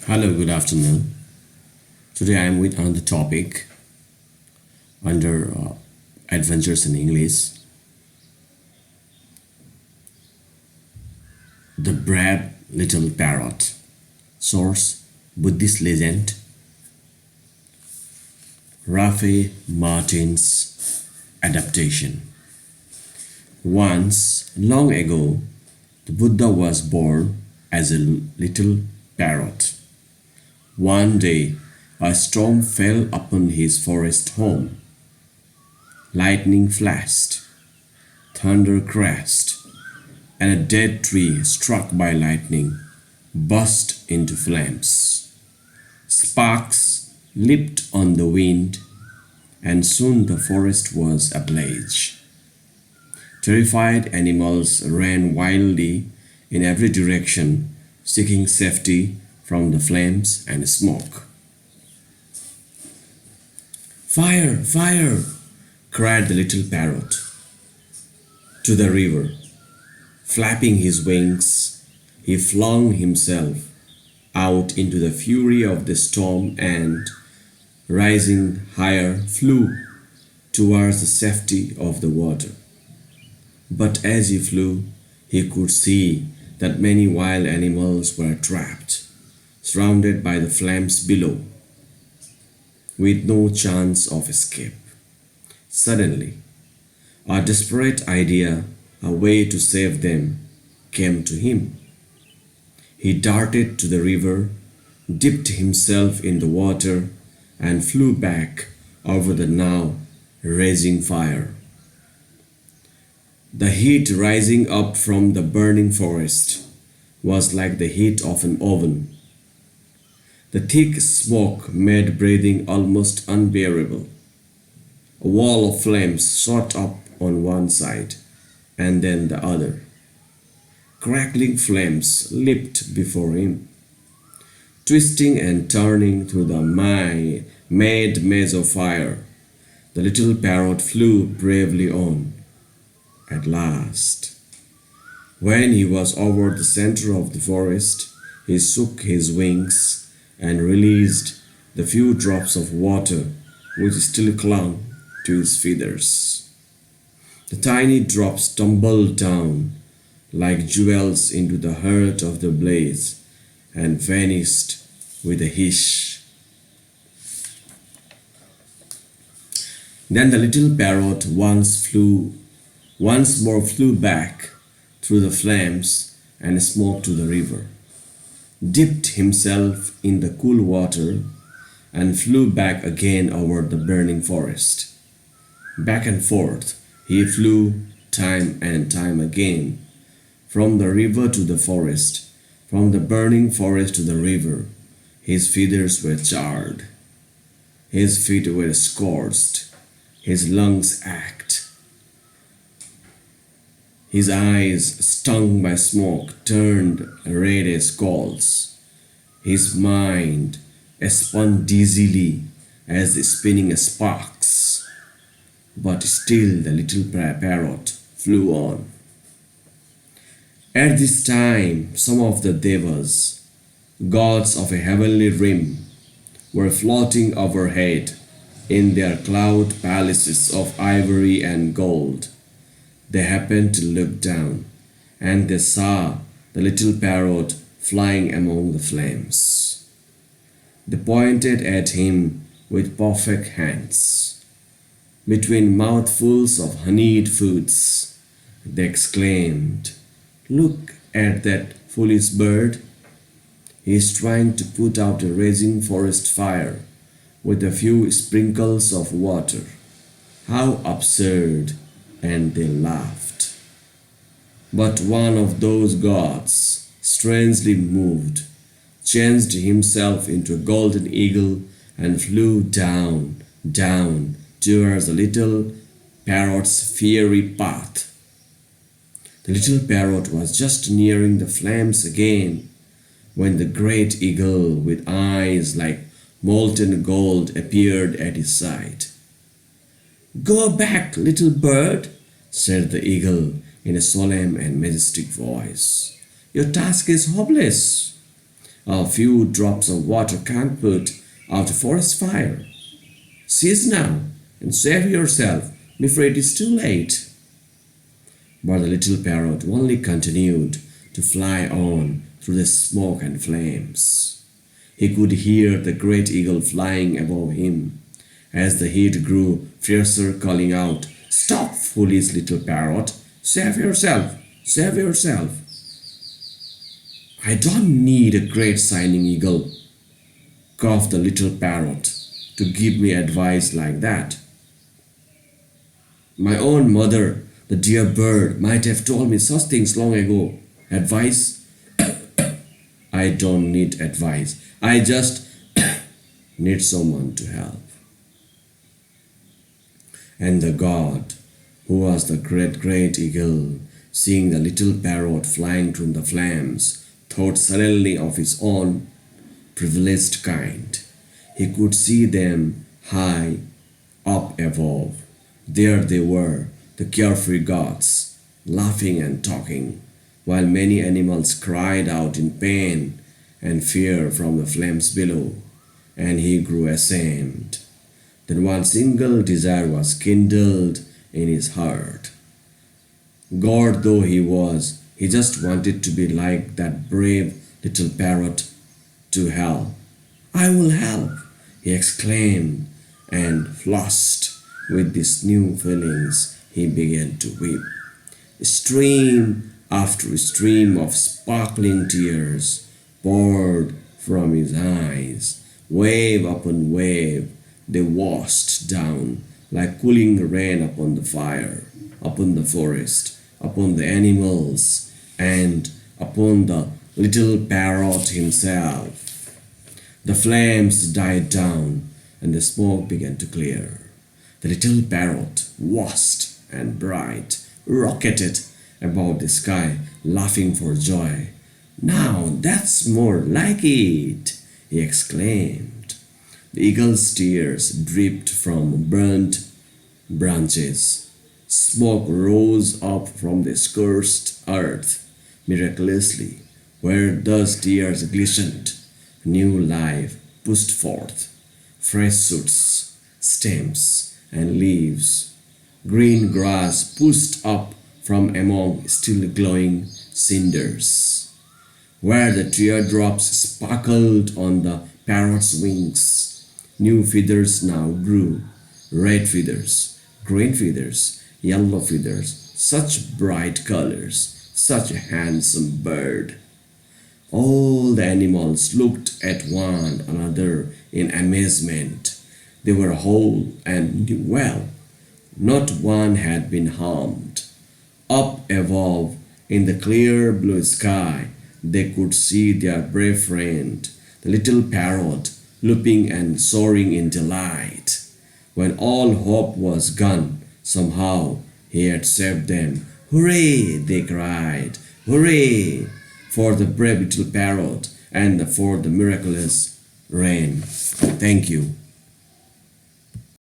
Hello, good afternoon. Today I am with another topic under Adventures in English. The Brave Little Parrot. Source: Buddhist legend. Ralph Martin's adaptation. Once, long ago, the Buddha was born as a little parrot. One day, a storm fell upon his forest home. Lightning flashed, thunder crashed, and a dead tree struck by lightning burst into flames. Sparks leaped on the wind, and soon the forest was ablaze. Terrified animals ran wildly in every direction, seeking safety from the flames and smoke. "Fire! Fire!" cried the little parrot to the river. Flapping his wings, he flung himself out into the fury of the storm and, rising higher, flew towards the safety of the water. But as he flew, he could see that many wild animals were trapped, surrounded by the flames below, with no chance of escape. Suddenly, a desperate idea, a way to save them, came to him. He darted to the river, dipped himself in the water, and flew back over the now raging fire. The heat rising up from the burning forest was like the heat of an oven. The thick smoke made breathing almost unbearable. A wall of flames shot up on one side and then the other. Crackling flames leaped before him. Twisting and turning through the mad maze of fire, the little parrot flew bravely on. At last, when he was over the center of the forest, he shook his wings and released the few drops of water which still clung to his feathers. The tiny drops tumbled down like jewels into the heart of the blaze and vanished with a hiss. Then the little parrot once more flew back through the flames and smoke to the river, dipped himself in the cool water, and flew back again over the burning forest. Back and forth he flew time and time again, from the river to the forest, from the burning forest to the river. His feathers were charred, his feet were scorched, his lungs ached. His eyes, stung by smoke, turned red as coals. His mind spun dizzily as the spinning sparks. But still the little parrot flew on. At this time, some of the devas, gods of a heavenly realm, were floating overhead in their cloud palaces of ivory and gold. They happened to look down, and they saw the little parrot flying among the flames. They pointed at him with perfect hands. Between mouthfuls of honeyed foods, they exclaimed, "Look at that foolish bird. He is trying to put out a raging forest fire with a few sprinkles of water. How absurd!" And they laughed. But one of those gods, strangely moved, changed himself into a golden eagle and flew down, down towards the little parrot's fiery path. The little parrot was just nearing the flames again when the great eagle with eyes like molten gold appeared at his side. "Go back, little bird," said the eagle in a solemn and majestic voice. "Your task is hopeless. A few drops of water can't put out a forest fire. Cease now and save yourself before it is too late. But the little parrot only continued to fly on through the smoke and flames. He could hear the great eagle flying above him as the heat grew fiercer, calling out, "Stop, foolish little parrot! Save yourself! Save yourself!" "I don't need a great shining eagle," coughed the little parrot, "to give me advice like that. My own mother, the dear bird, might have told me such things long ago. Advice? I don't need advice. I just need someone to help." And the god, who was the great eagle, seeing the little parrot flying through the flames, thought suddenly of his own privileged kind. He could see them high up above. There they were, the carefree gods, laughing and talking, while many animals cried out in pain and fear from the flames below, and he grew ashamed. Then one single desire was kindled in his heart. God though he was, he just wanted to be like that brave little parrot to help. "I will help," he exclaimed, and flushed with these new feelings, he began to weep. Stream after stream of sparkling tears poured from his eyes. Wave upon wave, they washed down like cooling rain upon the fire, upon the forest, upon the animals, and upon the little parrot himself. The flames died down and the smoke began to clear. The little parrot, vast and bright, rocketed above the sky, laughing for joy. "Now that's more like it," he exclaimed. The eagle's tears dripped from burnt branches. Smoke rose up from the scorched earth miraculously, where those tears glistened. New life pushed forth, fresh shoots, stems, and leaves. Green grass pushed up from among still glowing cinders, where the teardrops sparkled on the parrot's wings. New feathers now grew, red feathers, green feathers, yellow feathers, such bright colors, such a handsome bird. All the animals looked at one another in amazement. They were whole and well. Not one had been harmed. Up above, in the clear blue sky, they could see their brave friend, the little parrot, looping and soaring in delight. When all hope was gone, somehow he had saved them. "Hooray!" they cried. "Hooray!" for the brave little parrot and for the miraculous rain. Thank you.